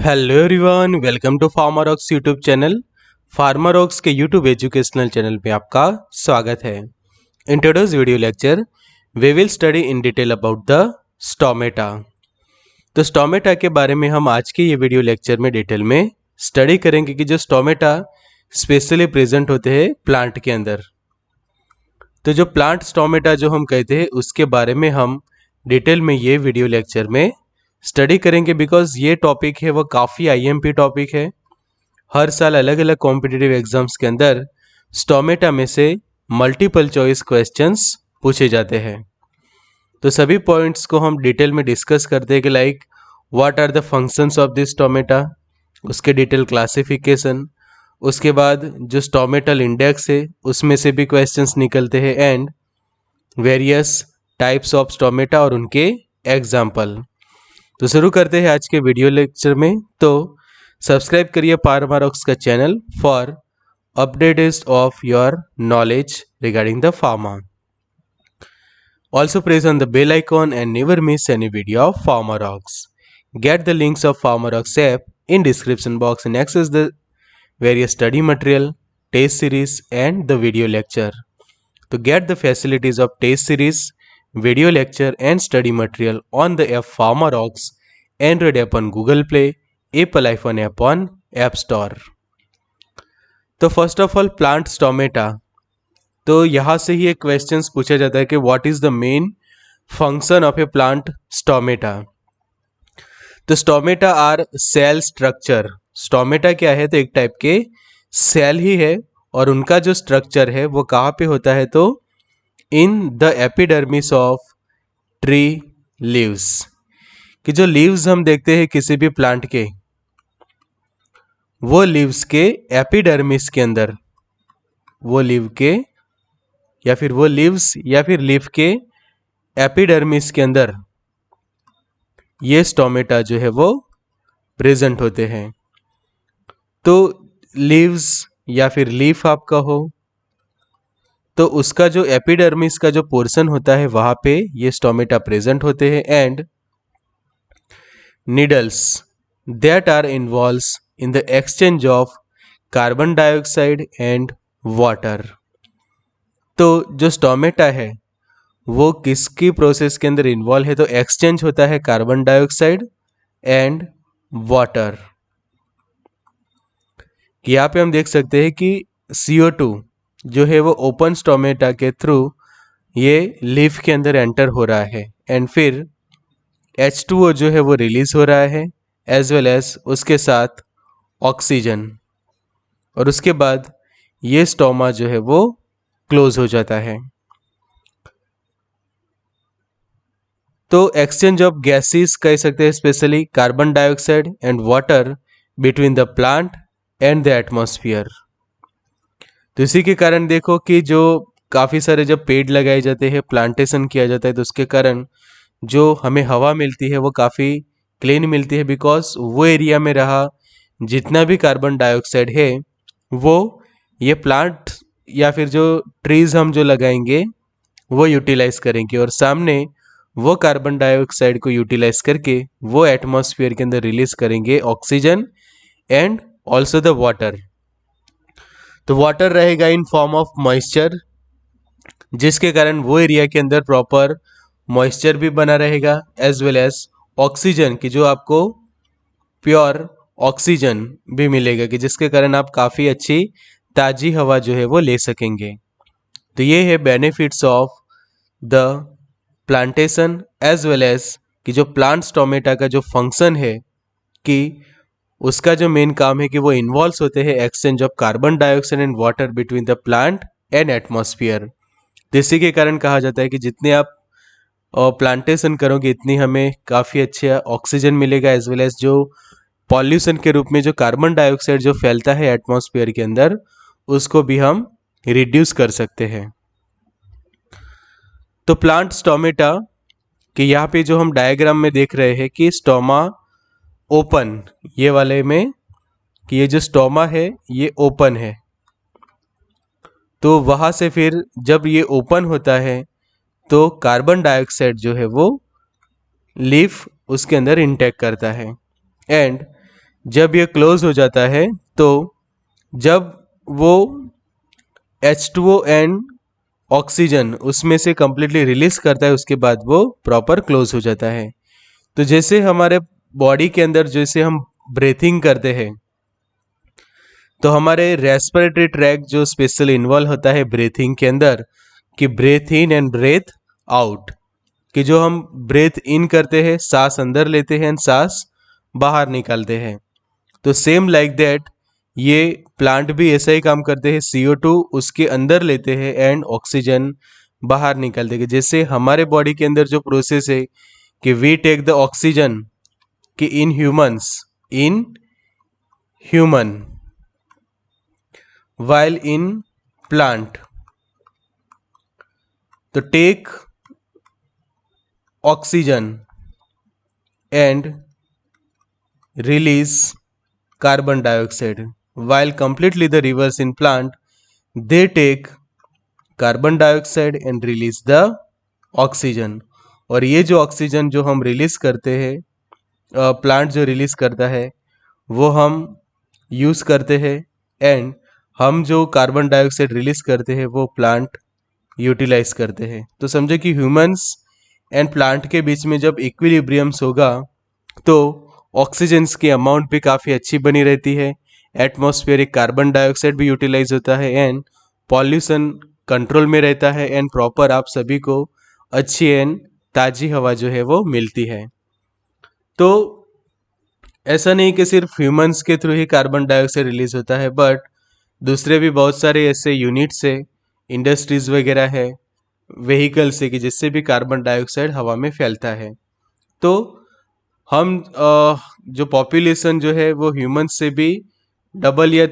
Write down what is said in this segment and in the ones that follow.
Hello everyone, welcome to Pharmarocks YouTube channel. Pharmarocks के YouTube educational channel पे आपका स्वागत है। In today's video lecture we will study in detail about the stomata. तो stomata के बारे में हम आज के ये वीडियो लेक्चर में डिटेल में स्टडी करेंगे कि जो स्टोमेटा स्पेशली प्रेजेंट होते हैं प्लांट के अंदर। तो जो प्लांट स्टोमेटा जो हम कहते हैं उसके बारे में हम डिटेल में ये वीडियो लेक्चर में स्टडी करेंगे, बिकॉज ये टॉपिक है वो काफ़ी आईएमपी टॉपिक है। हर साल अलग अलग कॉम्पिटिटिव एग्जाम्स के अंदर स्टोमेटा में से मल्टीपल चॉइस क्वेश्चंस पूछे जाते हैं। तो सभी पॉइंट्स को हम डिटेल में डिस्कस करते हैं कि like what are the functions of this stomata, उसके डिटेल क्लासिफिकेशन, उसके बाद जो स्टोमेटल इंडेक्स है उसमें से भी क्वेश्चंस निकलते हैं, and various types of stomata और उनके एग्जाम्पल। तो शुरू करते हैं आज के वीडियो लेक्चर में। तो सब्सक्राइब करिए फार्मारॉक्स का channel for updates of your knowledge regarding the pharma. Also press on the bell icon and never miss any video of Pharmarocks. Get the links of Pharmarocks app in description box and access the various study material, test series and the video lecture. To get the facilities of test series, video lecture and study material on the app FarmaRocks, Android app on Google Play, Apple iPhone app on App Store। तो first of all plant stomata, तो यहाँ से ही एक question पूछा जाता है कि what is the main function of a plant stomata. तो stomata are cell structure. Stomata क्या है? तो एक टाइप के सेल ही है, और उनका जो स्ट्रक्चर है वो कहाँ पे होता है? तो in the epidermis of tree leaves. कि जो लीव्स हम देखते हैं किसी भी प्लांट के, वो लीव्स के एपिडर्मिस के अंदर, वो लीव के या फिर वो लीव्स या फिर लीफ के एपिडर्मिस के अंदर ये स्टोमेटा जो है वो प्रेजेंट होते हैं। तो लीव्स या फिर लीफ आपका हो तो उसका जो एपिडर्मिस का जो पोर्शन होता है वहां पे ये स्टोमेटा प्रेजेंट होते हैं, and needles that are involves in the exchange of carbon dioxide and water. तो जो स्टोमेटा है वो किसकी प्रोसेस के अंदर इन्वॉल्व है? तो एक्सचेंज होता है कार्बन डाइऑक्साइड एंड वाटर। यहाँ पे हम देख सकते हैं कि CO2 जो है वो ओपन स्टोमेटा के थ्रू ये लीफ के अंदर एंटर हो रहा है, एंड फिर H2O जो है वो रिलीज हो रहा है, एज वेल एज उसके साथ ऑक्सीजन, और उसके बाद ये स्टोमा जो है वो क्लोज हो जाता है। तो एक्सचेंज ऑफ गैसेस कह सकते हैं, specially carbon dioxide and water between the plant and the atmosphere. तो इसी के कारण देखो कि जो काफ़ी सारे जब पेड़ लगाए जाते हैं, प्लांटेशन किया जाता है, तो उसके कारण जो हमें हवा मिलती है वो काफ़ी क्लीन मिलती है, बिकॉज वो एरिया में रहा जितना भी कार्बन डाइऑक्साइड है वो ये प्लांट या फिर जो ट्रीज हम जो लगाएंगे वो यूटिलाइज करेंगे, और सामने वो कार्बन डाइऑक्साइड को यूटिलाइज करके वो एटमॉस्फेयर के अंदर रिलीज करेंगे oxygen and also the water. तो वाटर रहेगा इन फॉर्म ऑफ मॉइस्चर, जिसके कारण वो एरिया के अंदर प्रॉपर मॉइस्चर भी बना रहेगा, एज वेल एज ऑक्सीजन की जो आपको प्योर ऑक्सीजन भी मिलेगा, कि जिसके कारण आप काफ़ी अच्छी ताज़ी हवा जो है वो ले सकेंगे। तो ये है benefits of the plantation, as well as कि जो प्लांट स्टोमेटा का जो फंक्शन है कि उसका जो मेन काम है कि वो इन्वॉल्व होते हैं exchange of carbon dioxide and water between the plant and atmosphere. इसी के कारण कहा जाता है कि जितने आप प्लांटेशन करोगे इतनी हमें काफ़ी अच्छा ऑक्सीजन मिलेगा, एज वेल एज जो पॉल्यूशन के रूप में जो कार्बन डाइऑक्साइड जो फैलता है एटमॉस्फेयर के अंदर उसको भी हम रिड्यूस कर सकते हैं। तो प्लांट स्टोमेटा कि यहाँ पे जो हम डायग्राम में देख रहे हैं कि स्टोमा ओपन, ये वाले में कि ये जो स्टोमा है ये ओपन है, तो वहाँ से फिर जब ये ओपन होता है तो कार्बन डाइऑक्साइड जो है वो लीफ उसके अंदर इंटेक करता है, एंड जब ये क्लोज हो जाता है तो जब वो H2O एंड ऑक्सीजन उसमें से कंप्लीटली रिलीज करता है उसके बाद वो प्रॉपर क्लोज हो जाता है। तो जैसे हमारे बॉडी के अंदर जैसे हम ब्रीथिंग करते हैं तो हमारे रेस्पिरेटरी ट्रैक जो स्पेशली इन्वॉल्व होता है ब्रीथिंग के अंदर कि breath in and breath out, कि जो हम ब्रेथ इन करते हैं सांस अंदर लेते हैं एंड सांस बाहर निकालते हैं। तो सेम लाइक दैट ये प्लांट भी ऐसा ही काम करते हैं, CO2 उसके अंदर लेते हैं एंड ऑक्सीजन बाहर निकालते हैं। जैसे हमारे बॉडी के अंदर जो प्रोसेस है कि वी टेक द ऑक्सीजन कि in human while in plant तो take oxygen and release carbon dioxide, while completely the reverse in plant they take carbon dioxide and release the oxygen। और ये जो ऑक्सीजन जो हम release करते हैं plant जो रिलीज करता है वो हम यूज करते हैं एंड हम जो कार्बन डाइऑक्साइड रिलीज करते हैं वो प्लांट यूटिलाइज करते हैं। तो समझो कि ह्यूमंस एंड प्लांट के बीच में जब इक्विलिब्रियम्स होगा तो ऑक्सीजन्स की अमाउंट भी काफ़ी अच्छी बनी रहती है, एटमॉस्फेरिक कार्बन डाइऑक्साइड भी यूटिलाइज होता है एंड पॉल्यूशन कंट्रोल में रहता है एंड प्रॉपर आप सभी को अच्छी एंड ताज़ी हवा जो है वो मिलती है। तो ऐसा नहीं कि सिर्फ ह्यूमंस के थ्रू ही कार्बन डाइऑक्साइड रिलीज होता है, बट दूसरे भी बहुत सारे ऐसे यूनिट्स है, इंडस्ट्रीज वगैरह है, व्हीकल्स है कि जिससे भी कार्बन डाइऑक्साइड हवा में फैलता है। तो हम जो पॉपुलेशन जो है वो ह्यूमंस से भी डबल या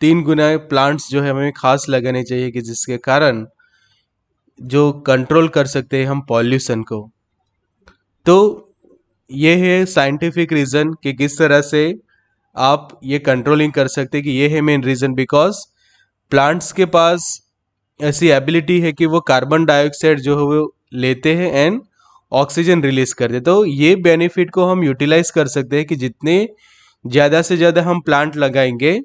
3 गुना प्लांट्स जो है हमें खास लगाने चाहिए कि जिसके कारण जो कंट्रोल कर सकते हैं हम पॉल्यूशन को। तो ये है साइंटिफिक रीज़न कि किस तरह से आप ये कंट्रोलिंग कर सकते हैं कि ये है मेन रीज़न, बिकॉज प्लांट्स के पास ऐसी एबिलिटी है कि वो कार्बन डाइऑक्साइड जो है वो लेते हैं एंड ऑक्सीजन रिलीज करते। तो ये बेनिफिट को हम यूटिलाइज कर सकते हैं कि जितने ज़्यादा से ज़्यादा हम प्लांट लगाएंगे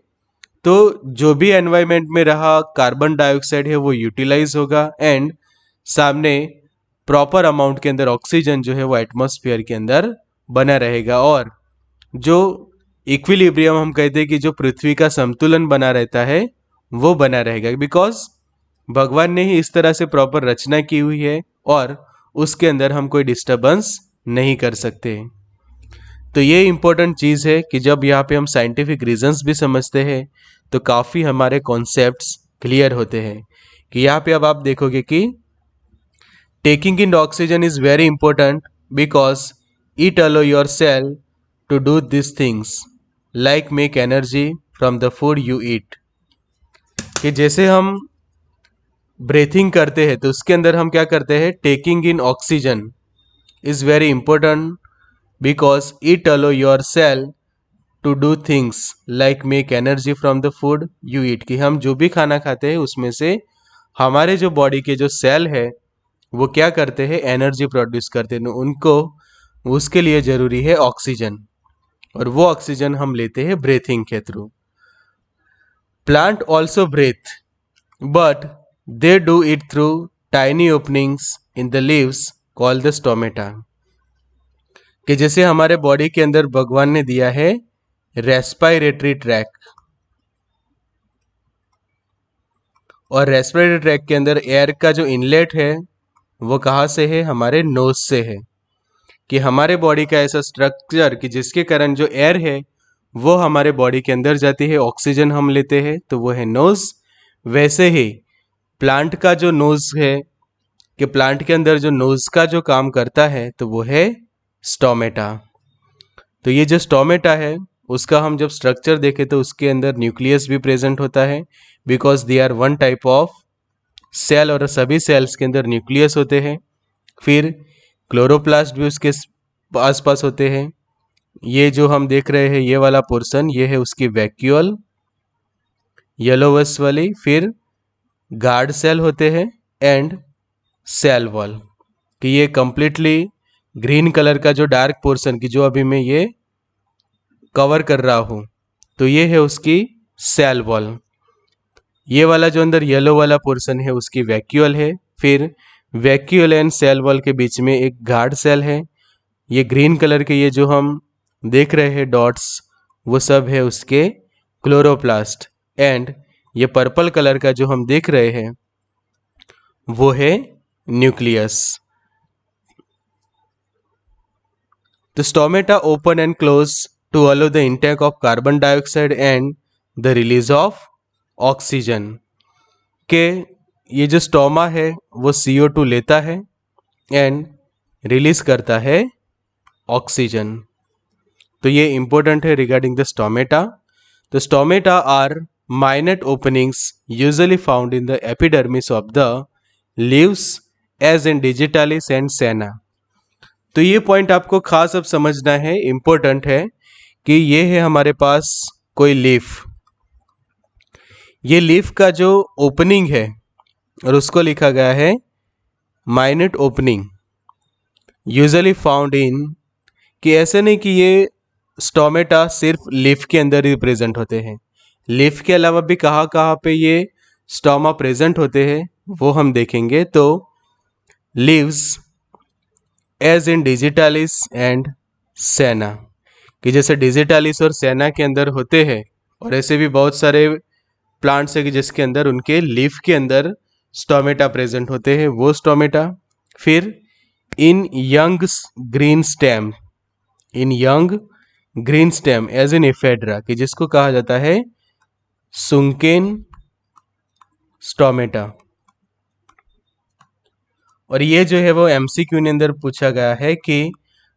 तो जो भी एनवायरनमेंट में रहा कार्बन डाइऑक्साइड है वो यूटिलाइज होगा एंड सामने प्रॉपर अमाउंट के अंदर ऑक्सीजन जो है वो एटमॉस्फेयर के अंदर बना रहेगा और जो इक्विलिब्रियम हम कहते हैं कि जो पृथ्वी का संतुलन बना रहता है वो बना रहेगा, बिकॉज भगवान ने ही इस तरह से प्रॉपर रचना की हुई है और उसके अंदर हम कोई डिस्टर्बेंस नहीं कर सकते। तो ये इम्पोर्टेंट चीज़ है कि जब यहाँ पे हम साइंटिफिक रीजंस भी समझते हैं तो काफ़ी हमारे कॉन्सेप्ट्स क्लियर होते हैं। कि यहाँ पे अब आप देखोगे कि taking in oxygen is very important because it allow your cell to do these things like make energy from the food you eat। कि जैसे हम ब्रीथिंग करते हैं तो उसके अंदर हम क्या करते हैं, taking in oxygen is very important because it allow your cell to do things like make energy from the food you eat. कि हम जो भी खाना खाते हैं उसमें से हमारे जो बॉडी के जो सेल है वो क्या करते हैं, एनर्जी प्रोड्यूस करते हैं। उनको उसके लिए ज़रूरी है ऑक्सीजन और वो ऑक्सीजन हम लेते हैं ब्रीथिंग के through. Plant also breathe but they do it through tiny openings in the leaves called the stomata. कि जैसे हमारे बॉडी के अंदर भगवान ने दिया है रेस्पिरेटरी ट्रैक और रेस्पिरेटरी ट्रैक के अंदर एयर का जो इनलेट है वो कहाँ से है, हमारे नोज से है। कि हमारे बॉडी का ऐसा स्ट्रक्चर कि जिसके कारण जो एयर है वो हमारे बॉडी के अंदर जाती है, ऑक्सीजन हम लेते हैं तो वो है नोज। वैसे ही प्लांट का जो नोज है कि प्लांट के अंदर जो नोज का जो काम करता है तो वो है स्टोमेटा। तो ये जो स्टोमेटा है उसका हम जब स्ट्रक्चर देखें तो उसके अंदर न्यूक्लियस भी प्रेजेंट होता है because they are one type of cell और सभी सेल्स के अंदर न्यूक्लियस होते हैं। फिर क्लोरोप्लास्ट भी उसके आसपास होते हैं। ये जो हम देख रहे हैं ये वाला पोर्शन ये है उसकी वैक्यूल येलोवस वाली, फिर गार्ड सेल होते हैं एंड सेल वॉल। कि ये कंप्लीटली ग्रीन कलर का जो डार्क पोर्शन की जो अभी मैं ये कवर कर रहा हो तो ये है उसकी सेल वॉल। ये वाला जो अंदर येलो वाला पोर्शन है उसकी वैक्यूअल है। फिर वैक्यूअल एंड सेल वॉल के बीच में एक गार्ड सेल है। ये ग्रीन कलर के ये जो हम देख रहे हैं डॉट्स वो सब है उसके क्लोरोप्लास्ट। एंड ये पर्पल कलर का जो हम देख रहे हैं वो है nucleus. The stomata open and close to allow the intake of carbon dioxide and the release of oxygen। के ये जो स्टोमा है वो CO2 लेता है एंड रिलीज करता है ऑक्सीजन। तो ये इंपॉर्टेंट है regarding the stomata. The stomata are minute openings usually found in the epidermis of the leaves as in digitalis and senna। तो ये पॉइंट आपको खास अब समझना है, इंपॉर्टेंट है कि ये है हमारे पास कोई लीफ। ये लीफ का जो ओपनिंग है और उसको लिखा गया है minute opening usually found in, कि ऐसे नहीं कि ये स्टोमेटा सिर्फ लीफ के अंदर ही प्रेजेंट होते हैं, लीफ के अलावा भी कहाँ कहाँ पे ये स्टोमा प्रेजेंट होते हैं वो हम देखेंगे। तो leaves as in digitalis and senna, कि जैसे डिजिटालिस और सेना के अंदर होते हैं, और ऐसे भी बहुत सारे प्लांट्स है कि जिसके अंदर उनके लीफ के अंदर स्टोमेटा प्रेजेंट होते हैं, वो स्टोमेटा। फिर in young green stem, in young green stem as in ephedra, कि जिसको कहा जाता है सुंकेन स्टोमेटा। और ये जो है वो एमसीक्यू के अंदर पूछा गया है कि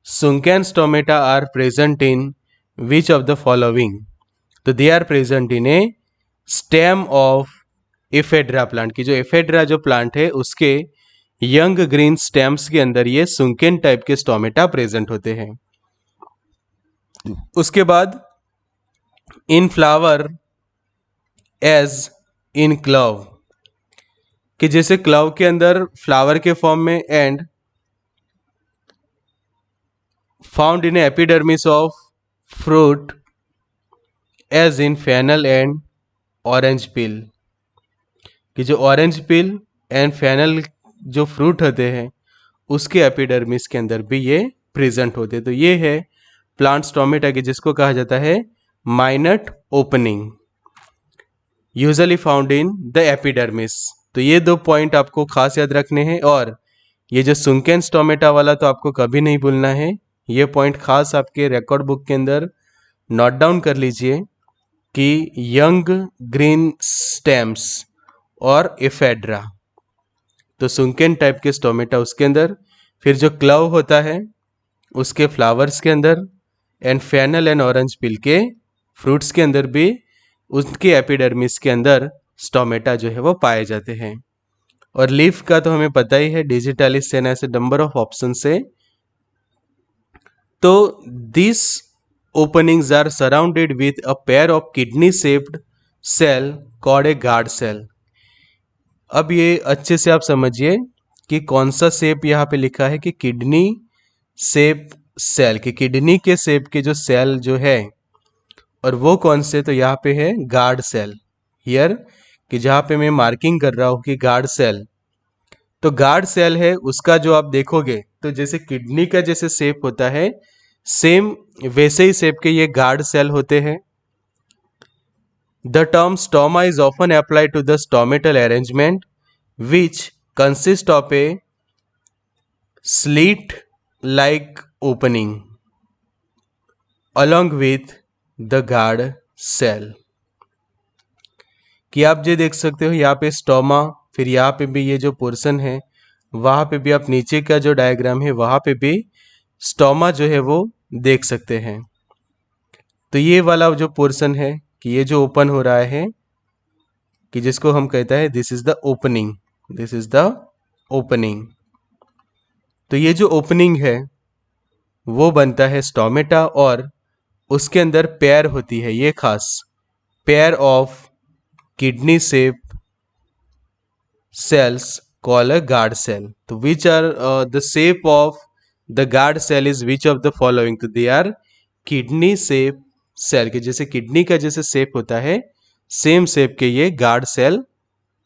sunken stomata are present in which of the following. तो they are present in a stem of ephedra plant, की जो इफेड्रा जो प्लांट है उसके यंग ग्रीन स्टेम्स के अंदर ये सुंकेन टाइप के स्टोमेटा प्रेजेंट होते हैं। उसके बाद in flower as in clove, कि जैसे क्लव के अंदर फ्लावर के फॉर्म में, and found in epidermis of fruit as in fennel and orange peel, कि जो ऑरेंज पिल एंड फेनल जो फ्रूट होते हैं उसके एपिडर्मिस के अंदर भी ये प्रेजेंट होते हैं। तो ये है प्लांट स्टोमेटा, की जिसको कहा जाता है माइनट opening usually found in the epidermis. तो ये दो पॉइंट आपको खास याद रखने हैं, और ये जो सुंकेन स्टोमेटा वाला तो आपको कभी नहीं भूलना है, ये पॉइंट खास आपके रिकॉर्ड बुक के अंदर नोट डाउन कर लीजिए कि यंग ग्रीन स्टेम्स और इफेड्रा, तो सुंकेन टाइप के स्टोमेटा उसके अंदर, फिर जो क्लव होता है उसके फ्लावर्स के अंदर, एंड फेनल एंड ऑरेंज पिल के फ्रूट्स के अंदर भी उसके एपिडर्मिस के अंदर स्टोमेटा जो है वो पाए जाते हैं। और लीफ का तो हमें पता ही है डिजिटालिस सेना, ऐसे नंबर ऑफ ऑप्शन से। तो this openings are surrounded with a pair of kidney shaped cell called a guard cell. अब ये अच्छे से आप समझिए कि कौन सा शेप यहाँ पे लिखा है, कि किडनी शेप सेल, कि किडनी के शेप के जो सेल जो है, और वो कौन से, तो यहाँ पे है गार्ड सेल हियर, कि जहाँ पे मैं मार्किंग कर रहा हूँ कि गार्ड सेल। तो गार्ड सेल है उसका जो आप देखोगे तो जैसे किडनी का जैसे शेप होता है सेम वैसे ही शेप के ये गार्ड सेल होते हैं। The term stoma is often applied to the stomatal arrangement which consist of a slit like opening along with the guard cell, कि आप जो देख सकते हो यहाँ पे स्टोमा, फिर यहाँ पे भी ये जो पोर्शन है, वहाँ पे भी आप नीचे का जो डायग्राम है वहाँ पे भी स्टोमा जो है वो देख सकते हैं। तो ये वाला जो पोर्शन है कि ये जो ओपन हो रहा है, कि जिसको हम कहता है this is the opening, this is the opening. तो ये जो ओपनिंग है वो बनता है स्टोमेटा, और उसके अंदर पेयर होती है, ये खास pair of kidney shape cells called a guard cell. तो which are the shape of the guard cell is which of the following? तो they are kidney shape cell के, जैसे किडनी का जैसे शेप होता है सेम शेप के ये गार्ड सेल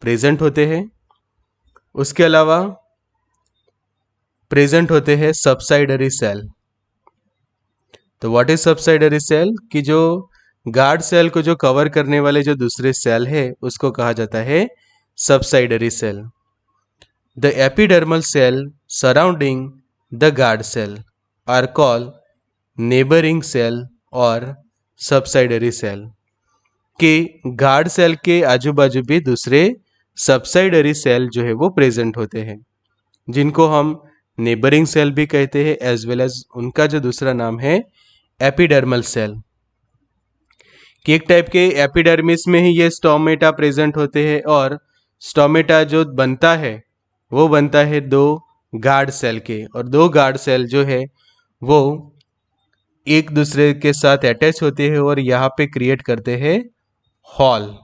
प्रेजेंट होते हैं। उसके अलावा प्रेजेंट होते हैं सबसाइडरी सेल। तो व्हाट इज सबसाइडरी सेल? कि जो गार्ड सेल को जो कवर करने वाले जो दूसरे सेल है उसको कहा जाता है subsidiary cell. The epidermal cell surrounding the guard cell are called neighbouring cell और सबसाइडरी सेल। कि गार्ड सेल के आजू बाजू भी दूसरे सबसाइडरी सेल जो है वो प्रेजेंट होते हैं, जिनको हम नेबरिंग सेल भी कहते हैं, एज वेल एज उनका जो दूसरा नाम है एपिडर्मल सेल। कि एक टाइप के एपिडर्मिस में ही ये स्टोमेटा प्रेजेंट होते हैं, और स्टोमेटा जो बनता है वो बनता है दो गार्ड सेल के, और दो गार्ड सेल जो है वो एक दूसरे के साथ अटैच होते हैं और यहाँ पे क्रिएट करते हैं हॉल,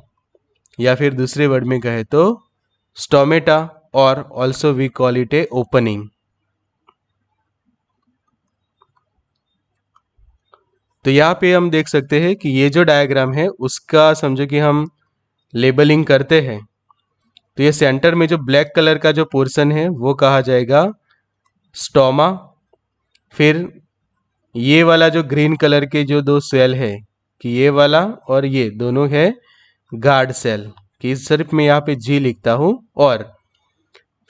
या फिर दूसरे वर्ड में कहे तो स्टोमेटा, और also we call it a opening. तो यहाँ पे हम देख सकते हैं कि ये जो डायग्राम है उसका समझो कि हम लेबलिंग करते हैं, तो ये सेंटर में जो ब्लैक कलर का जो पोर्शन है वो कहा जाएगा स्टोमा। फिर ये वाला जो ग्रीन कलर के जो दो सेल है, कि ये वाला और ये दोनों है गार्ड सेल, कि सिर्फ मैं यहाँ पे जी लिखता हूँ। और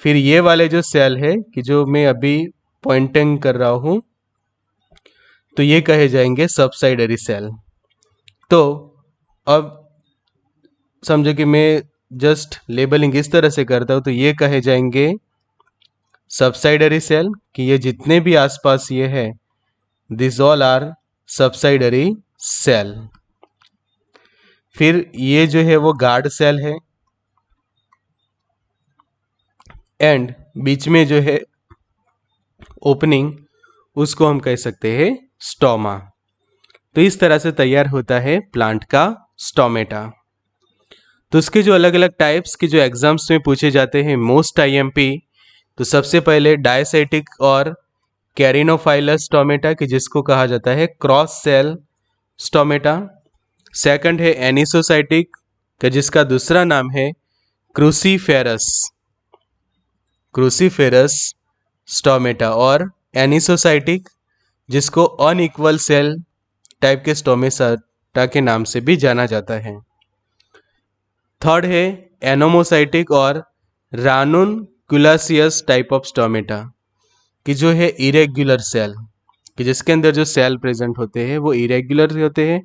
फिर ये वाले जो सेल है कि जो मैं अभी पॉइंटिंग कर रहा हूँ, तो ये कहे जाएंगे सबसाइडरी सेल। तो अब समझो कि मैं जस्ट लेबलिंग इस तरह से करता हूँ, तो ये कहे जाएंगे सबसाइडरी सेल, कि ये जितने भी आसपास ये है this all are subsidiary cell. फिर ये जो है वो गार्ड सेल है, एंड बीच में जो है ओपनिंग उसको हम कह सकते हैं स्टोमा। तो इस तरह से तैयार होता है प्लांट का स्टोमेटा। तो उसके जो अलग अलग टाइप्स के जो एग्जाम्स में पूछे जाते हैं मोस्ट आईएमपी, तो सबसे पहले डायसाइटिक और कैरिनोफाइलस स्टोमेटा, कि जिसको कहा जाता है क्रॉस सेल स्टोमेटा। सेकंड है एनिसोसाइटिक, का जिसका दूसरा नाम है क्रूसीफेरस स्टोमेटा, और एनिसोसाइटिक जिसको अनइक्वल सेल टाइप के स्टोमेटा के नाम से भी जाना जाता है। थर्ड है एनोमोसाइटिक और रानुनकुलासियस टाइप ऑफ स्टोमेटा, कि जो है इरेग्युलर सेल, कि जिसके अंदर जो सेल प्रेजेंट होते हैं वो इरेग्युलर होते हैं।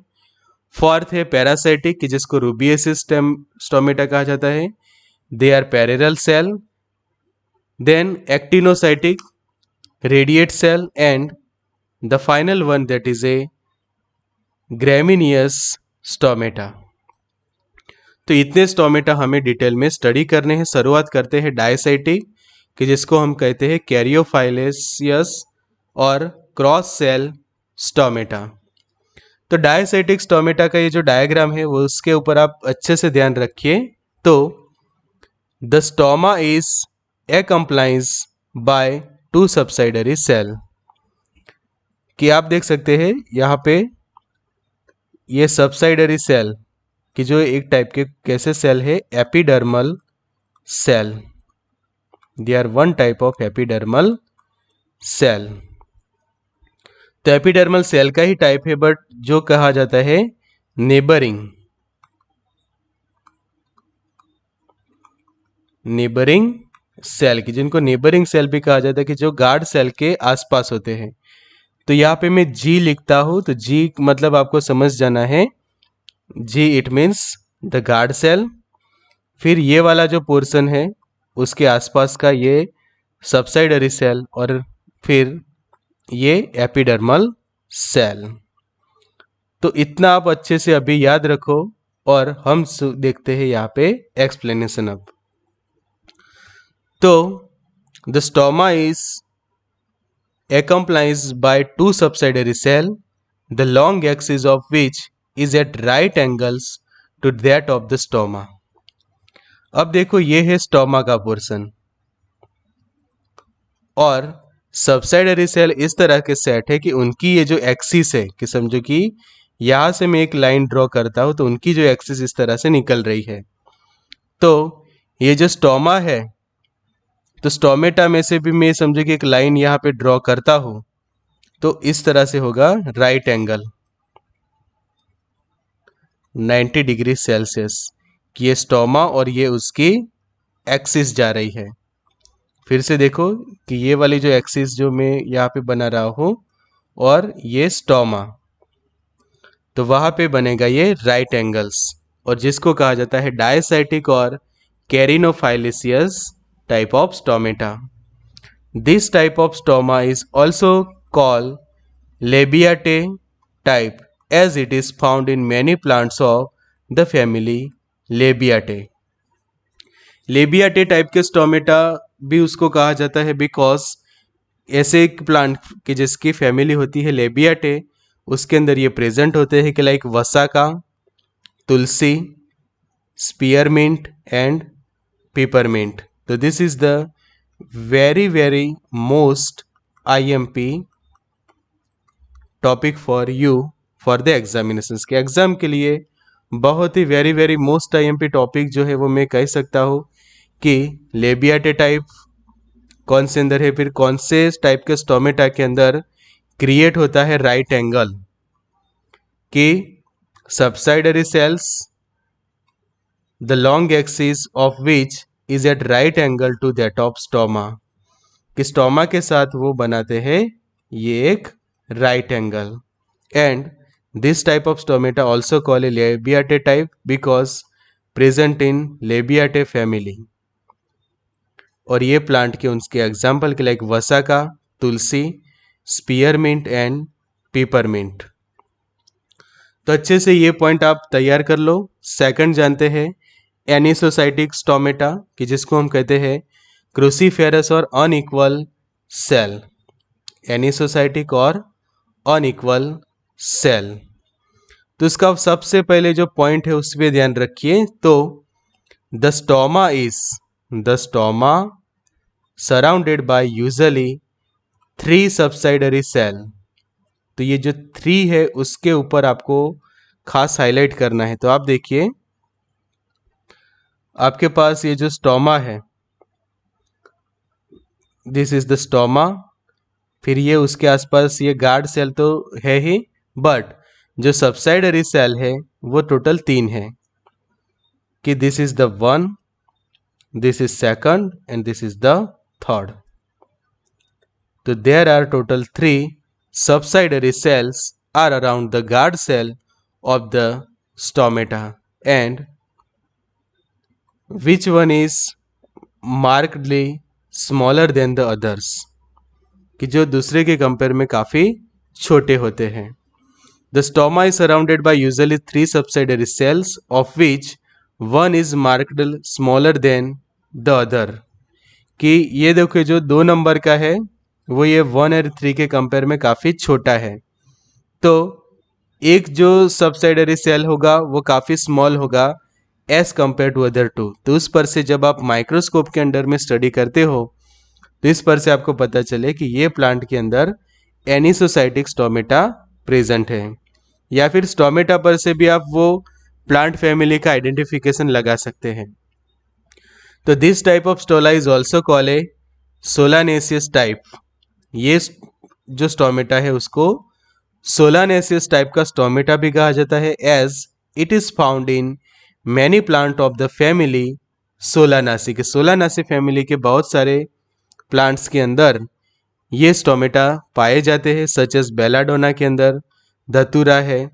फोर्थ है पैरासाइटिक, कि जिसको रूबिएसिस स्टोमेटा कहा जाता है, they are parallel cell. Then actinocytic, radiate cell, and the final one that is a gramineous stomata. तो इतने स्टोमेटा हमें डिटेल में स्टडी करने हैं। शुरुआत करते हैं डायसाइटिक, कि जिसको हम कहते हैं कैरियोफाइलेसियस और क्रॉस सेल स्टोमेटा। तो डायसाइटिक स्टोमेटा का ये जो डायग्राम है वो उसके ऊपर आप अच्छे से ध्यान रखिए। तो the stoma is accompanied by two subsidiary cell, कि आप देख सकते हैं यहाँ पे ये सबसाइडरी सेल, कि जो एक टाइप के कैसे सेल है epidermal cell, they are one type of epidermal cell. तो एपिडर्मल सेल का ही टाइप है, बट जो कहा जाता है नेबरिंग सेल, की जिनको नेबरिंग सेल भी कहा जाता है, कि जो गार्ड सेल के आसपास होते हैं। तो यहाँ पे मैं जी लिखता हूं, तो जी मतलब आपको समझ जाना है, G it means the guard cell. फिर ये वाला जो पोर्शन है उसके आसपास का ये सबसाइडरी सेल, और फिर ये एपिडर्मल सेल। तो इतना आप अच्छे से अभी याद रखो, और हम देखते हैं यहाँ पे एक्सप्लेनेशन अब। तो the stoma is accompanied by two subsidiary cell, the long axis of which is at right angles to that of the stoma. अब देखो ये है स्टोमा का पोर्शन, और सबसाइडरी सेल इस तरह के सेट है कि उनकी ये जो एक्सिस है, कि समझो कि यहाँ से मैं एक लाइन ड्रॉ करता हूँ तो उनकी जो एक्सिस इस तरह से निकल रही है। तो ये जो स्टोमा है, तो स्टोमेटा में से भी मैं समझे कि एक लाइन यहाँ पे ड्रॉ करता हूँ तो इस तरह से होगा राइट एंगल 90 डिग्री सेल्सियस, कि ये स्टोमा और ये उसकी एक्सिस जा रही है। फिर से देखो कि ये वाली जो एक्सिस जो मैं यहाँ पे बना रहा हूँ और ये स्टोमा, तो वहाँ पे बनेगा ये राइट एंगल्स, और जिसको कहा जाता है डायसाइटिक और caryophyllaceous type of stomata. This type of stoma is also called labiatae type as it is found in many plants of the family Labiatae. Labiatae type के स्टोमेटा भी उसको कहा जाता है बिकॉज ऐसे एक प्लांट की जिसकी फैमिली होती है लेबियाटे, उसके अंदर ये प्रेजेंट होते हैं कि like vasaka, tulsi, spearmint and peppermint. तो this is the very most IMP topic for you for the examinations, के एग्जाम के लिए बहुत ही वेरी मोस्ट IMP टॉपिक जो है वो मैं कह सकता हूँ कि लेबियाटे टाइप कौन से अंदर है, फिर कौन से टाइप के स्टोमेटा के अंदर क्रिएट होता है राइट एंगल, कि subsidiary cells the long axis of which is at right angle to that of stoma, कि स्टोमा के साथ वो बनाते हैं ये एक right angle. And this type of stomata also called a Labiatae type because present in Labiatae family। और ये प्लांट के उनके एग्जाम्पल के like vasaka, tulsi, spearmint and peppermint. तो अच्छे से ये पॉइंट आप तैयार कर लो। सेकंड जानते हैं एनिसोसाइटिक स्टोमेटा, कि जिसको हम कहते हैं क्रूसीफेरस और अनइक्वल सेल, एनिसोसाइटिक और अनइक्वल सेल। तो इसका सबसे पहले जो पॉइंट है उस पर ध्यान रखिए। तो the stoma surrounded by usually 3 subsidiary cell. तो ये जो 3 है उसके ऊपर आपको खास हाईलाइट करना है। तो आप देखिए आपके पास ये जो स्टोमा है, दिस इज द स्टोमा, फिर ये उसके आसपास ये गार्ड सेल तो है ही, बट जो सबसाइडरी सेल है वो टोटल 3 है, कि this is the 1, this is second and this is the third. तो there are total 3 subsidiary cells are around the guard cell of the stomata, and which one is markedly smaller than the others, कि जो दूसरे के compare में काफ़ी छोटे होते हैं। The stoma is surrounded by usually 3 subsidiary cells, of which one is marked smaller than the other, कि ये देखो जो 2 नंबर का है वो ये 1 और 3 के कंपेयर में काफ़ी छोटा है। तो एक जो सबसाइडरी सेल होगा वो काफ़ी स्मॉल होगा एज कंपेयर टू अदर 2। तो उस पर से जब आप माइक्रोस्कोप के अंडर में स्टडी करते हो तो इस पर से आपको पता चले कि ये प्लांट के अंदर एनिसोसाइटिक स्टोमेटा प्रेजेंट है, या फिर स्टोमेटा पर से भी आप वो प्लांट फैमिली का आइडेंटिफिकेशन लगा सकते हैं। तो this type of stoma is also call a solanaceous type. ये जो स्टोमेटा है उसको सोलानेसियस टाइप का स्टोमेटा भी कहा जाता है, as it is found in many plant of the family solanaceae, के सोलानासी फैमिली के बहुत सारे प्लांट्स के अंदर ये स्टोमेटा पाए जाते हैं, सच एज बेलाडोना के अंदर धतूरा है,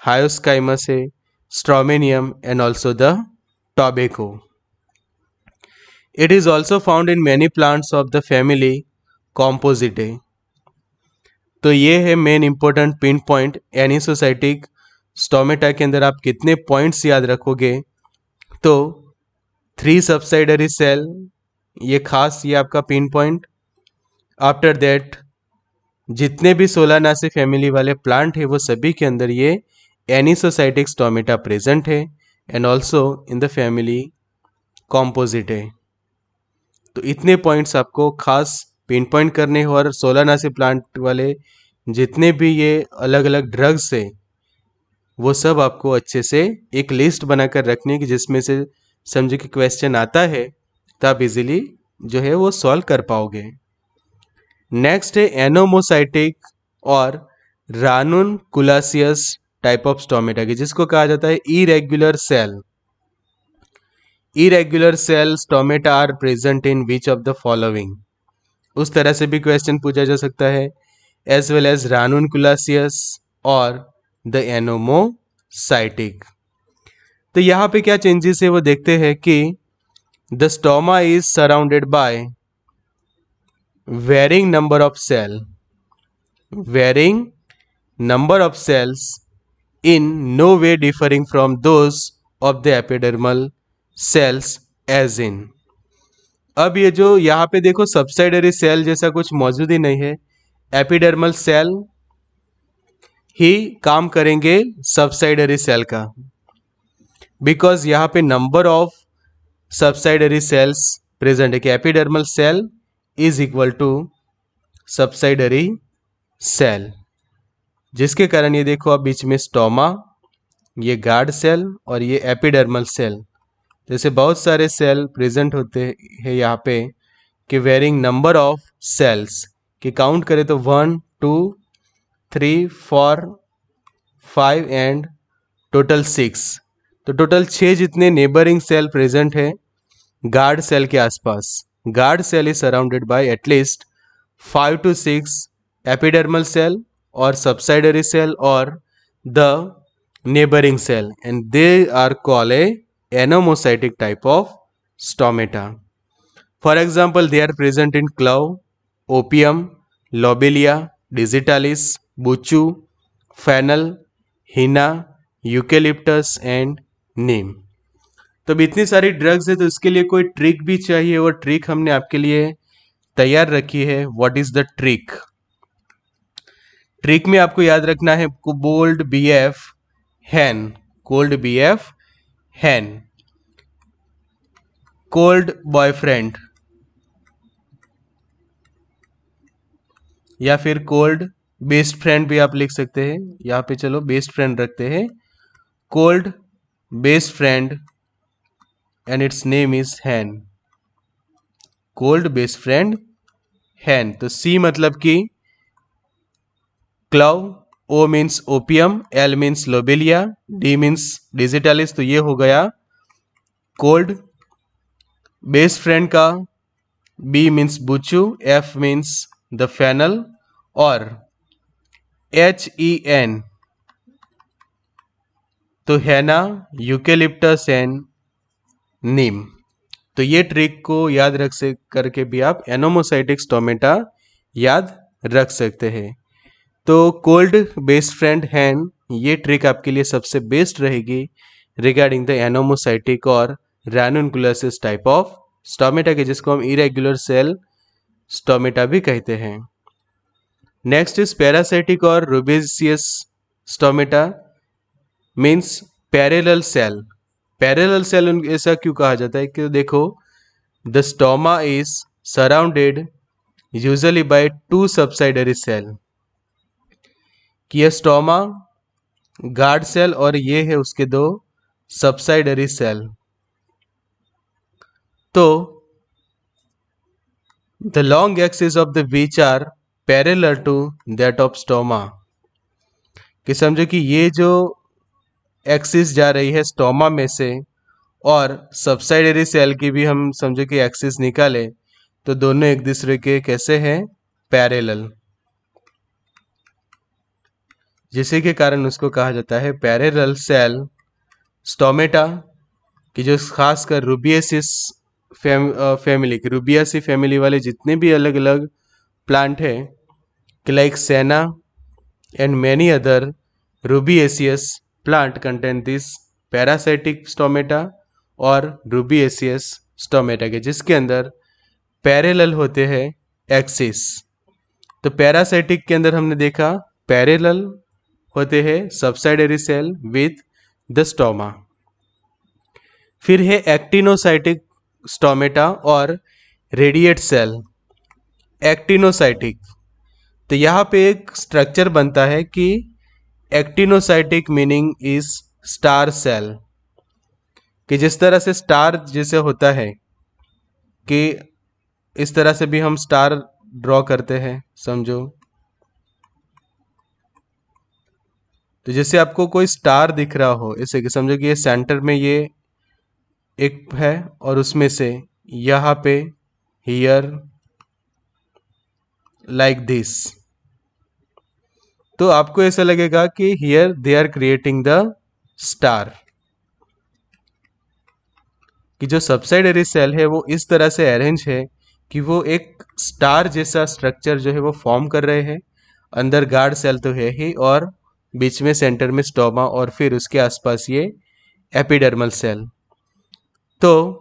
हायोस्काइमस है, stramonium and also the tobacco. It is also found in many plants of the family compositae. तो ये है main important pin point. Anisocytic stomata के अंदर आप कितने पॉइंट्स याद रखोगे, तो 3 सबसाइडरी सेल, ये खास ये आपका पिन पॉइंट। आफ्टर दैट जितने भी सोलानासी फैमिली वाले प्लांट है वो सभी के अंदर ये एनिसोसाइटिक स्टोमेटा प्रेजेंट है, and also in the family compositae. तो इतने पॉइंट्स आपको खास पिन पॉइंट करने हो, और सोलानासी प्लांट वाले जितने भी ये अलग अलग ड्रग्स है वो सब आपको अच्छे से एक लिस्ट बनाकर रखनी है कि जिसमें से समझो कि क्वेश्चन आता है तो आप इजीली जो है वो सॉल्व कर पाओगे। नेक्स्ट है एनोमोसाइटिक और रानुनकुलासियस टाइप ऑफ स्टोमेटा की, जिसको कहा जाता है irregular cell. Irregular cell stomata are present in which of the following, उस तरह से भी क्वेश्चन पूछा जा सकता है, एज वेल एज रानुनकुलासियस और द एनोमोसाइटिक। तो यहाँ पे क्या चेंजेस है वो देखते हैं कि the stoma is surrounded bye varying number of cells in no way differing from those of the epidermal cells as in। अब ये जो यहाँ पे देखो सबसाइडरी सेल जैसा कुछ मौजूद ही नहीं है, एपिडर्मल सेल ही काम करेंगे सबसाइडरी सेल का, बिकॉज यहाँ पे number of subsidiary cells present है कि epidermal cell is equal to subsidiary cell, जिसके कारण ये देखो अब बीच में स्टोमा, ये गार्ड सेल और ये एपिडर्मल सेल, जैसे बहुत सारे सेल प्रेजेंट होते हैं यहाँ पे कि वेरिंग नंबर ऑफ सेल्स कि काउंट करें तो 1 2 3 4 5 एंड टोटल 6, तो टोटल 6 जितने नेबरिंग सेल प्रेजेंट है गार्ड सेल के आसपास। Guard cell is surrounded by at least 5 to 6 epidermal cell or subsidiary cell or the neighboring cell, and they are called a anomocytic type of stomata. For example, they are present in clove, opium, lobelia, digitalis, buchu, fennel, henna, eucalyptus and neem। तो अब इतनी सारी drugs है तो इसके लिए कोई trick भी चाहिए, और ट्रिक हमने आपके लिए तैयार रखी है। What is the trick? Trick में आपको याद रखना है कोल्ड बीएफ हैन, कोल्ड बीएफ हैन, कोल्ड बॉयफ्रेंड या फिर कोल्ड बेस्ट फ्रेंड भी आप लिख सकते हैं। यहाँ पे चलो बेस्ट फ्रेंड रखते हैं, cold best friend and its name is hen, cold best friend hen. तो सी मतलब कि clove, O means opium, L means lobelia, D means digitalis, तो ये हो गया कोल्ड बेस्ट फ्रेंड का, B means buchu, F means the fennel और H E N तो हैना, यूकेलिप्टस एंड नीम। तो ये ट्रिक को याद रख से करके भी आप एनोमोसाइटिक स्टोमेटा याद रख सकते हैं। तो कोल्ड बेस्ट फ्रेंड हैन ये ट्रिक आपके लिए सबसे बेस्ट रहेगी रिगार्डिंग द एनोमोसाइटिक और रानुनकुलासिस टाइप ऑफ स्टोमेटा के, जिसको हम इरेगुलर सेल स्टोमेटा भी कहते हैं। नेक्स्ट इज पैरासाइटिक और rubiaceous stomata means parallel cell. Parallel cell ऐसा क्यों कहा जाता है कि देखो the stoma is surrounded usually by 2 subsidiary cell, कि यह स्टोमा गार्ड सेल और ये है उसके 2 सबसाइडरी सेल। तो the long axis of the which are parallel to that of stoma, कि समझो कि ये जो एक्सिस जा रही है स्टोमा में से और सबसाइडरी सेल की भी हम समझो कि एक्सिस निकाले तो दोनों एक दूसरे के कैसे हैं, पैरेलल, जिसी के कारण उसको कहा जाता है पैरेलल सेल स्टोमेटा, कि जो खासकर रूबियसिस फैमिली की, रूबियासी फैमिली वाले जितने भी अलग अलग प्लांट है कि like senna and many other rubiaceous plant contain this paracytic stomata और रूबिएसियस स्टोमेटा के, जिसके अंदर पैरेलल होते हैं एक्सिस। तो पैरासाइटिक के अंदर हमने देखा पैरेलल होते हैं subsidiary cell with the stoma. फिर है एक्टिनोसाइटिक स्टोमेटा और रेडिएट सेल। एक्टिनोसाइटिक, तो यहाँ पे एक स्ट्रक्चर बनता है कि actinocytic meaning is star cell, कि जिस तरह से स्टार जैसे होता है कि इस तरह से भी हम स्टार ड्रॉ करते हैं, समझो। तो जैसे आपको कोई स्टार दिख रहा हो, ऐसे कि समझो कि ये सेंटर में ये एक है और उसमें से यहाँ पे हियर लाइक दिस, तो आपको ऐसा लगेगा कि here they are creating the star. कि जो सबसाइडरी सेल है वो इस तरह से अरेंज है कि वो एक स्टार जैसा स्ट्रक्चर जो है वो फॉर्म कर रहे हैं। अंदर गार्ड सेल तो है ही, और बीच में सेंटर में स्टोमा, और फिर उसके आसपास ये एपिडर्मल सेल। तो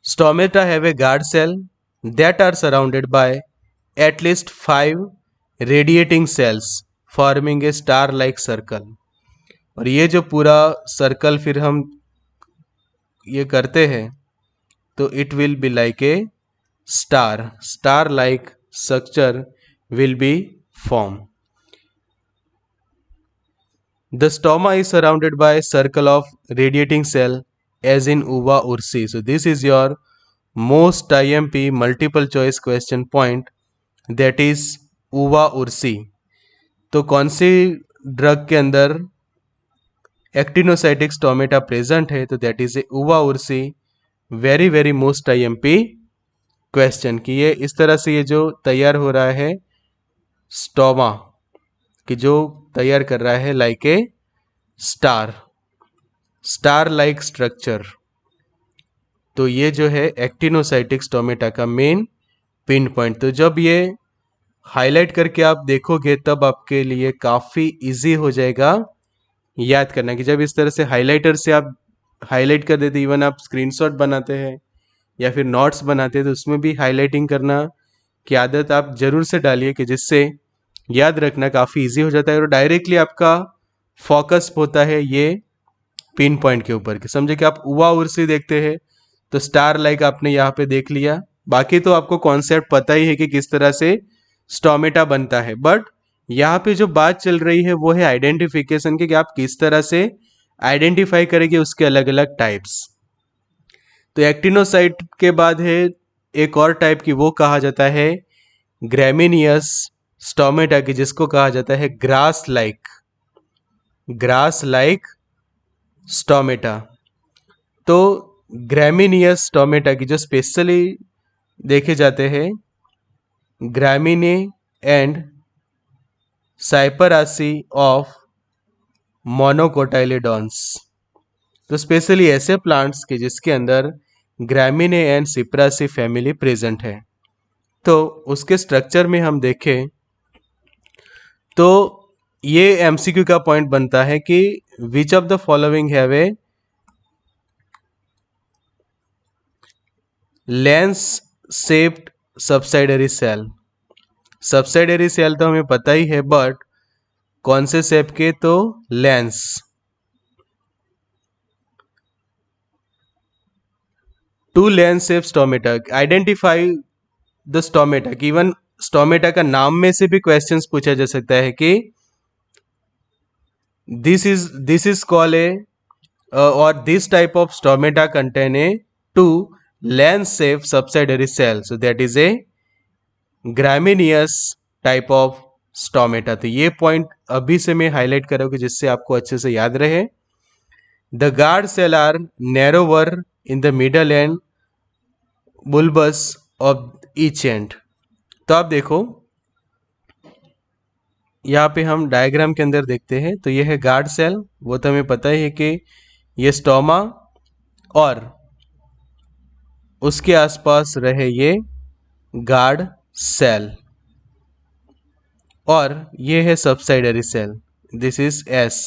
stomata have a guard cell that are surrounded by at least 5 radiating cells forming a star like circle. और ये जो पूरा सर्कल फिर हम ये करते हैं तो it will be like a star like structure will be formed. The stoma is surrounded by a circle of radiating cell as in uva ursi. So this is your most IMP multiple choice question point, that is uva ursi. तो कौन सी drug के अंदर एक्टिनोसाइटिक stomata present है? तो that is ए उवा उर्सी। Very very most IMP question कि ये इस तरह से ये जो तैयार हो रहा है स्टोमा, कि जो तैयार कर रहा है like a star like structure. तो ये जो है एक्टिनोसाइटिक स्टोमेटा का मेन पिन पॉइंट। तो जब ये हाईलाइट करके आप देखोगे तब आपके लिए काफ़ी इजी हो जाएगा याद करना। कि जब इस तरह से हाइलाइटर से आप हाईलाइट कर देते, इवन आप स्क्रीनशॉट बनाते हैं या फिर नोट्स बनाते हैं, तो उसमें भी हाईलाइटिंग करना की आदत आप जरूर से डालिए, कि जिससे याद रखना काफ़ी इजी हो जाता है और डायरेक्टली आपका फोकस होता है ये पिन पॉइंट के ऊपर। कि समझे कि आप उवा उर्सी देखते हैं तो स्टार लाइक आपने यहाँ पे देख लिया, बाकी तो आपको कॉन्सेप्ट पता ही है कि किस तरह से स्टोमेटा बनता है। बट यहाँ पे जो बात चल रही है वो है आइडेंटिफिकेशन की, कि आप किस तरह से आइडेंटिफाई करेंगे उसके अलग अलग टाइप्स। तो एक्टिनोसाइट के बाद है एक और टाइप की, वो कहा जाता है ग्रैमिनियस स्टोमेटा की, जिसको कहा जाता है ग्रास लाइक स्टोमेटा। तो ग्रैमिनियस स्टोमेटा की जो स्पेशली देखे जाते हैं ग्रामिने एंड साइपरासी ऑफ मोनोकोटाइलेडॉन्स। तो स्पेशली ऐसे प्लांट्स के जिसके अंदर ग्रामिने एंड सिप्रासी फैमिली प्रेजेंट है। तो उसके स्ट्रक्चर में हम देखें तो ये MCQ का पॉइंट बनता है कि which of the following have a lens shaped subsidiary cell. Subsidiary cell तो हमें पता ही है, बट कौन से शेप के? तो lens. To lens shape stomata, identify the stomata. Even stomata का नाम में से भी क्वेश्चंस पूछा जा सकता है कि दिस इज कॉल्ड ए और this type of stomata contain a two lens shape subsidiary cell, so that is a gramineous type of stomata. तो ये पॉइंट अभी से मैं हाईलाइट करूंगी जिससे आपको अच्छे से याद रहे। The guard cell are narrower in the middle and bulbous of each end. तो आप देखो यहाँ पे हम डायग्राम के अंदर देखते हैं, तो ये है गार्ड सेल, वो तो हमें पता ही है कि ये स्टोमा और उसके आसपास रहे ये गार्ड सेल, और ये है subsidiary cell, this is S।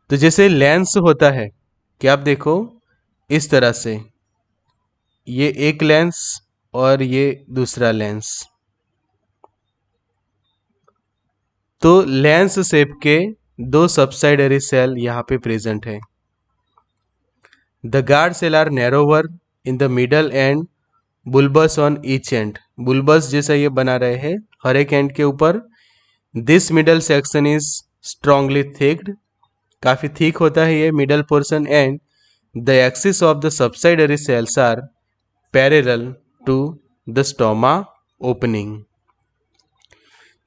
तो जैसे लेंस होता है कि आप देखो इस तरह से ये एक लेंस और ये दूसरा लेंस, तो लेंस शेप के दो सबसाइडरी सेल यहाँ पे प्रेजेंट है। The guard cell are narrower in the middle and bulbous on each end. Bulbous जैसा ये बना रहे हैं हर एक एंड के ऊपर, this middle section is strongly thicked, काफी थिक होता है ये middle portion, and the axis of the subsidiary cells are parallel to the stoma opening.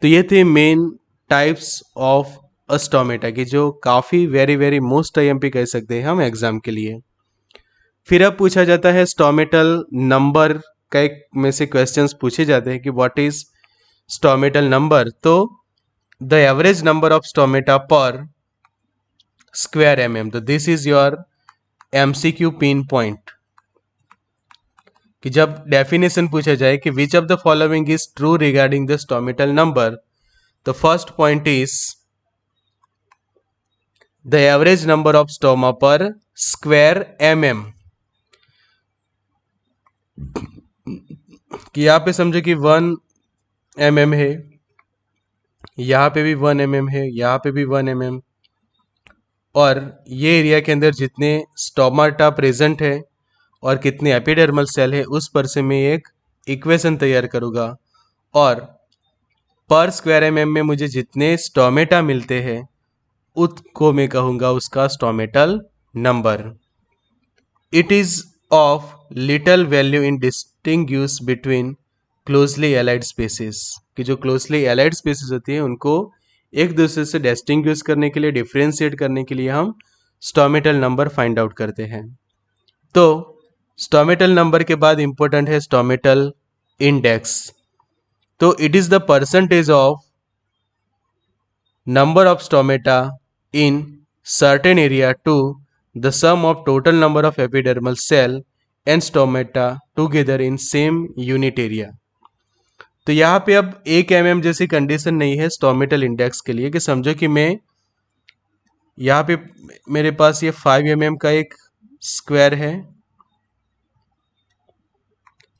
तो ये थे मेन टाइप्स ऑफ स्टोमेटा की, जो काफी वेरी वेरी मोस्ट आईएमपी कह सकते हैं हम एग्जाम के लिए। फिर अब पूछा जाता है स्टोमेटल नंबर का, एक में से क्वेश्चंस पूछे जाते हैं कि व्हाट इज स्टोमेटल नंबर। तो the average number of stomata per square mm. तो this is your MCQ pin point, कि जब डेफिनेशन पूछा जाए कि which of the following is true regarding the stomatal number, तो first point is the average number of stoma per square mm. कि यहां पे समझो कि 1 mm है, यहां पे भी 1 mm है, यहां पे भी 1 mm, और ये एरिया के अंदर जितने स्टोमाटा प्रेजेंट है और कितने एपिडर्मल सेल है, उस पर से मैं एक इक्वेशन तैयार करूंगा, और पर स्क्वायर एमएम में मुझे जितने स्टोमेटा मिलते हैं उसको मैं कहूंगा उसका stomatal number. It is of little value in distinguish between closely allied species, कि जो क्लोजली एलाइड स्पीसीज होती है उनको एक दूसरे से डिस्टिंग्विश करने के लिए, डिफ्रेंशिएट करने के लिए हम स्टोमेटल नंबर फाइंड आउट करते हैं। तो स्टोमेटल नंबर के बाद इंपॉर्टेंट है स्टोमेटल इंडेक्स। तो it is the percentage of number of stomata in certain area to the sum of total number of epidermal cell and stomata together in same unit area। तो यहाँ पे अब 1 mm जैसी condition नहीं है stomatal index के लिए, कि समझो कि मैं यहाँ पे मेरे पास ये 5 mm का एक स्क्वायर है,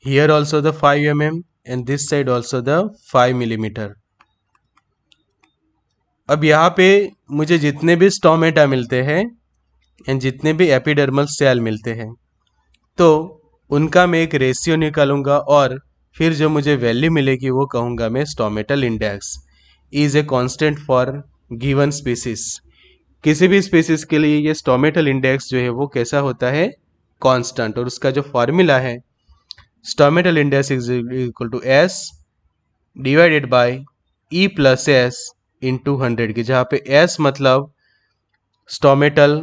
here also the 5 mm and this side also the 5 millimeter। अब यहाँ पे मुझे जितने भी स्टोमेटा मिलते हैं एंड जितने भी एपिडर्मल सेल मिलते हैं, तो उनका मैं एक रेशियो निकालूंगा, और फिर जो मुझे वैल्यू मिलेगी वो कहूँगा मैं stomatal index is a constant for given species. किसी भी स्पीसीज के लिए ये स्टोमेटल इंडेक्स जो है वो कैसा होता है, कांस्टेंट, और उसका जो फॉर्मूला है stomatal index is equal to S divided by E plus S into 100 की, जहाँ पे S मतलब stomatal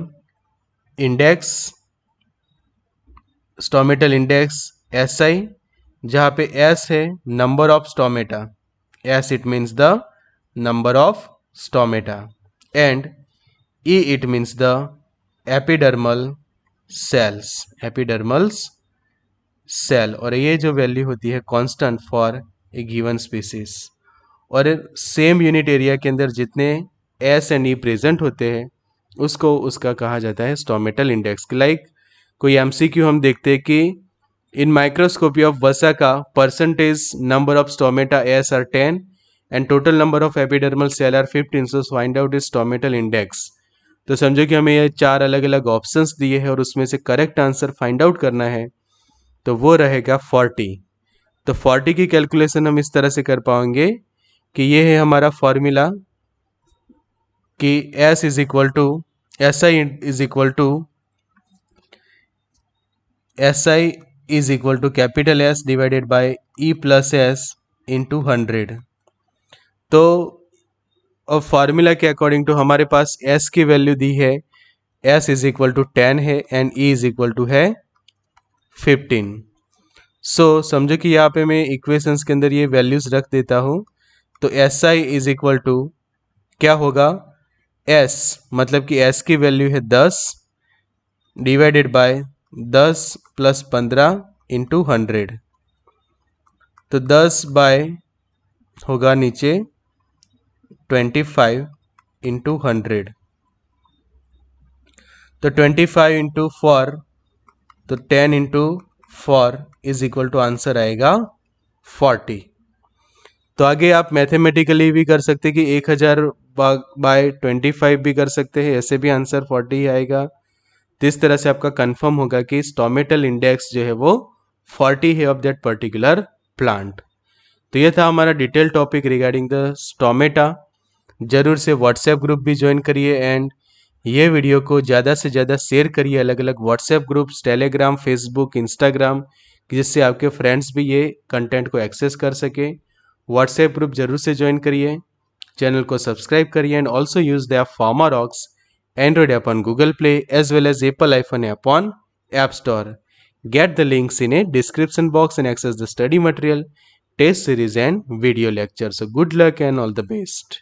index, stomatal index SI, जहाँ पे S है number of stomata, S it means the number of stomata, and E it means the epidermal cells, epidermals cell, और ये जो वैल्यू होती है constant for a given species. और same unit area के अंदर जितने एस एंड ई प्रेजेंट होते हैं उसको उसका कहा जाता है स्टोमेटल इंडेक्स। लाइक कोई एमसीक्यू हम देखते हैं कि इन माइक्रोस्कोपी ऑफ वसा का percentage number of stomata S are 10 and total number of epidermal cell are 15, so find out is stomatal index. तो समझो कि हमें ये 4 अलग अलग ऑप्शंस दिए हैं और उसमें से करेक्ट आंसर फाइंड आउट करना है, तो वो रहेगा 40। तो 40 की कैलकुलेशन हम इस तरह से कर पाएंगे कि ये है हमारा फॉर्मूला, कि S is equal to SI is equal to SI is equal to capital S divided by E plus S into 100। तो अब फार्मूला के अकॉर्डिंग टू हमारे पास S की वैल्यू दी है, S इज इक्वल टू 10 है and E is equal to है 15। सो समझो कि यहाँ पे मैं इक्वेशंस के अंदर ये वैल्यूज रख देता हूँ। तो SI इज इक्वल टू क्या होगा, S मतलब कि S की वैल्यू है 10 डिवाइडेड बाय 10 प्लस 15 इंटू 100। तो 10 बाय होगा नीचे 25 इंटू 100। तो 25 इंटू 4, तो 10 into 4 is equal to answer आएगा 40। तो आगे आप मैथमेटिकली भी कर सकते कि 1000 बाय 25 भी कर सकते हैं, ऐसे भी आंसर 40 ही आएगा। तो इस तरह से आपका कंफर्म होगा कि स्टोमेटल इंडेक्स जो है वो 40 है ऑफ दैट पर्टिकुलर प्लांट। तो ये था हमारा detail topic regarding the stomata ज़रूर से व्हाट्सएप ग्रुप भी ज्वाइन करिए एंड ये वीडियो को ज़्यादा से ज़्यादा शेयर करिए अलग अलग WhatsApp groups, Telegram, Facebook, Instagram, जिससे आपके फ्रेंड्स भी ये कंटेंट को एक्सेस कर सके। व्हाट्सएप ग्रुप जरूर से ज्वाइन करिए, चैनल को सब्सक्राइब करिए and also use the app Pharmarox Android app on Google Play as well as Apple iPhone app on App Store. Get the links in a description box and access the study material, test series and video lectures. So good luck and all the best.